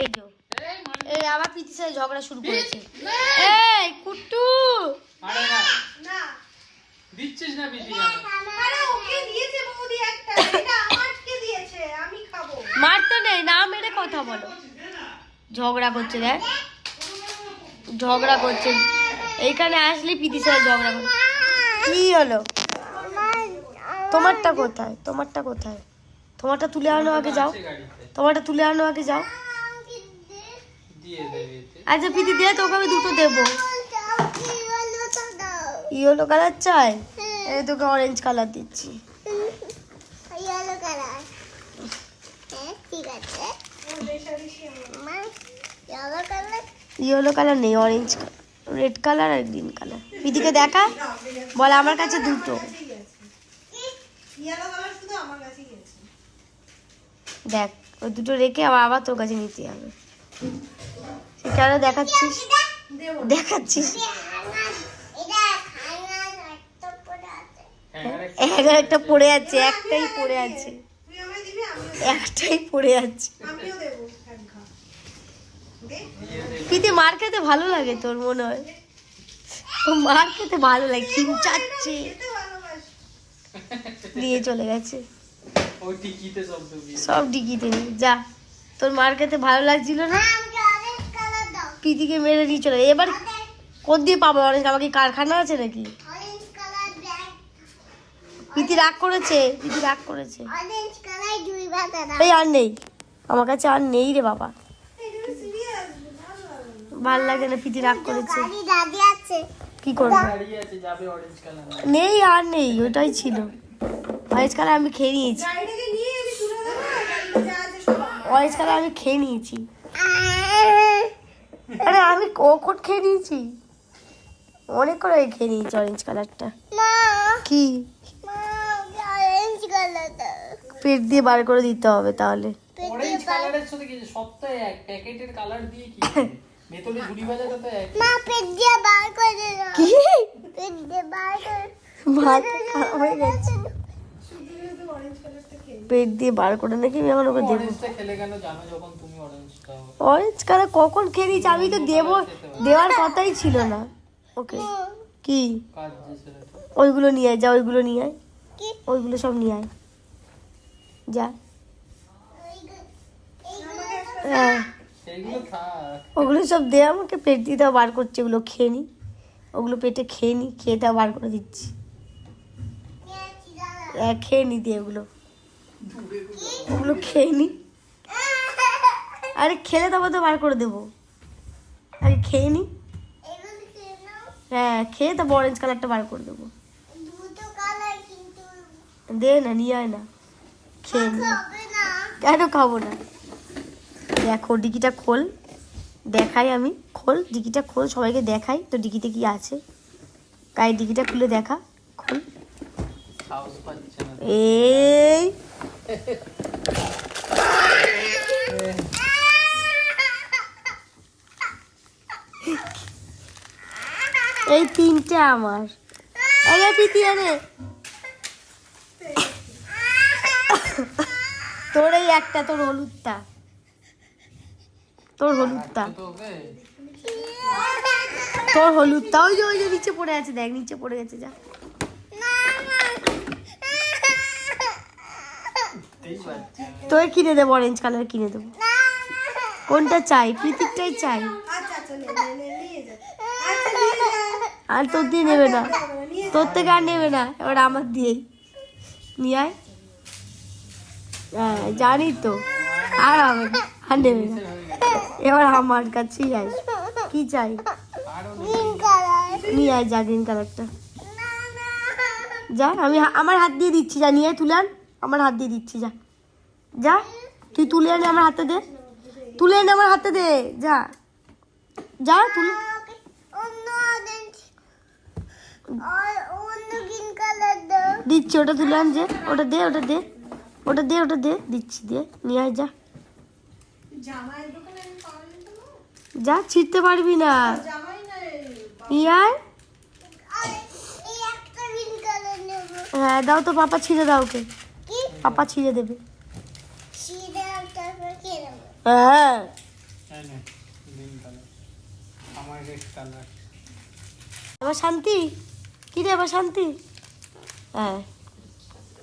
এই তো এই আবার প্রীতির সাথে ঝগড়া শুরু করেছে। এই কুট্টু আরে না না দিচ্ছিস না প্রীতি কেন? আরে ওকে দিয়েছে বৌদি একটা, এটা আমাকে দিয়েছে, আমি খাবো। মারতে নেই, না মেরে কথা বলো। ঝগড়া করছে, দেখ ঝগড়া করছে। এইখানে আসলে প্রীতির সাথে ঝগড়া করছে। কি হলো? তোমারটা কোথায়? তোমারটা কোথায়? তোমারটা তুলে আনো আগে, যাও। তোমারটা তুলে আনো আগে, যাও। আচ্ছা প্রীতি দে, তোকে আমি দুটো দেবো। ইয়েলো কালার চাই? এই তোকে অরেঞ্জ কালার দিচ্ছি। ইয়েলো কালার নেই, অরেঞ্জ কালার, রেড কালার আর গ্রিন কালার। প্রীতিকে দেখা, বল আমার কাছে দুটো। ইয়েলো কালার শুধু আমার কাছেই আছে। দেখ ওই দুটো রেখে আবার তোর কাছে নিতে হবে। কেন দেখাচ্ছিস? দেখাচ্ছিস একটা পড়ে আছে, একটাই পড়ে আছে, তুই আমায় দিবি, একটাই পড়ে আছে। আমিও দেবো একঘা। দে প্রীতি মার খেতে ভালো লাগে তোর মনে হয়? ও মার খেতে ভালো লাগে, খিমচাচ্ছে। খেতে ভালোবাসি। নিয়ে চলে গেছে ও টিকিতে সব ডুবিয়ে সব ডিকিতে নিয়ে যা। তোর মার খেতে ভালো লাগছিল না, প্রীতিকে মেরে নিয়ে চলে গেছে। এবার কোন দিয়ে পাবো অরেঞ্জ? আমার কি কারখানা আছে নাকি? প্রীতি রাগ করেছে, প্রীতি রাগ করেছে। এই আর নেই আমার কাছে, আর নেই রে বাবা, এগুলো সিরিয়াস, ভালো লাগে না। ভাল লাগে না। প্রীতি রাগ করেছে, কি করবো? দাঁড়িয়ে আছে, যাবে অরেঞ্জ কালার। নেই আর নেই, ওটাই ছিল অরেঞ্জ কালার। আমি খেয়ে নিয়েছি গাড়িটাকে নিয়ে আমি তুলে দেবো, গাড়িতে যা আছে সব আমার। অরেঞ্জ কালার, আমি খেয়ে নিয়েছি। আরে আমি কখন খেয়ে নিয়েছি? অনেক করে খেয়ে নিয়েছি অরেঞ্জ কালারটা। কি পেট দিয়ে বার করে দিতে হবে তাহলে? অরেঞ্জ কালারের সাথে কি সব তো এক প্যাকেটের কালার দিয়ে কি ভেতরে ঝুড়ি বাজাটা তো এক। কি ভাত খারাপ হয়ে গেছে, শুধু শুধু অরেঞ্জ কালারটা খেয়ে। পেট দিয়ে বার করে নাকি আমি এখন ওকে দেবো? অরেঞ্জটা খেলে কেন জানো, যখন তুমি অরেঞ্জটা অরেঞ্জ কালার কখন খেয়ে নিয়েছি? আমি তো দেবো, দেওয়ার কথাই ছিল না ওকে। কি কাজ যে ছেলেটা ওইগুলো নিয়ে আয়, যা ওইগুলো নিয়ে আয়, ওইগুলো সব নিয়ে আয় যা। হ্যাঁ সেইগুলো থাক। ওগুলো সব দে আমাকে, পেট দিয়ে তাও বার করছে। ওগুলো খেয়ে নি, ওগুলো পেটে খেয়ে নি, খেয়ে তাও বার করে দিচ্ছি। খেয়ে নি দিয়ে ওগুলো, ওগুলো খেয়ে নি। আরে খেলে তারপর তো বার করে দেবো, আরে খেয়ে নি। হ্যাঁ খেয়ে তারপর অরেঞ্জ কালারটা বার করে দেবো। দে না, নিয়ে আয় না, খেয়ে নি। কেন খাবো না? দেখো ডিকিটা খোল, দেখাই আমি। খোল ডিকিটা, খোল, সবাইকে দেখাই তো ডিকিতে কি আছে। গায়ের ডিকিটা খুলে দেখা, খোল। সাহস পাচ্ছে না। এই এই তিনটে আমার। আরে প্রীতি আরে তোর এই একটা, তোর হলুদটা, তোর হলুদটা, তো ওকে তোর হলুদটা। ওই যে ওই যে নিচে পড়ে আছে, দেখ নিচে পড়ে গেছে, যা। এই বাচ্চা তোকে কিনে দেবো, অরেঞ্জ কালার কিনে দেবো। কোনটা চাই? প্রীতিকটাই চাই। আচ্ছা আচ্ছা, নিয়ে যা। আচ্ছা নিয়ে যা। আর তোর দিয়ে নেবে না, তোর থেকে আর নেবে না, এবার আমার দিয়েই নিয়ে আয়। হ্যাঁ জানি তো, আর হবে না, আর নেবে না, এবার আমার কাছেই আয়। কি চাই? আরো নিয়ে আয় যা, গ্রিন কালারটা যা। আমি আমার হাত দিয়ে দিচ্ছি, যা নিয়ে আয়, তুলে আন। আমার হাত দিয়ে দিচ্ছি, যা যা, তুই তুলে এনে আমার হাতে দে, তুলে এনে আমার হাতে দে, যা যা তুলে। দিচ্ছি, ওটা তুলে আন, যে ওটা দে, ওটা দে, ওটা দে, ওটা দে, দিচ্ছি, দিয়ে নিয়ে আয় যা। জামাইয়ের দোকানে আমি পাওয়া যেত না? যা, ছিঁড়তে পারবি না, জামাই নাই। নিয়ে আয়। হ্যাঁ দাও তো, পাপা ছিঁড়ে দাও ওকে, পাপা ছিঁড়ে দেবে। হ্যাঁ নে গ্রিন কালার, আমার রেড কালার। এবার শান্তি, কি রে এবার শান্তি? হ্যাঁ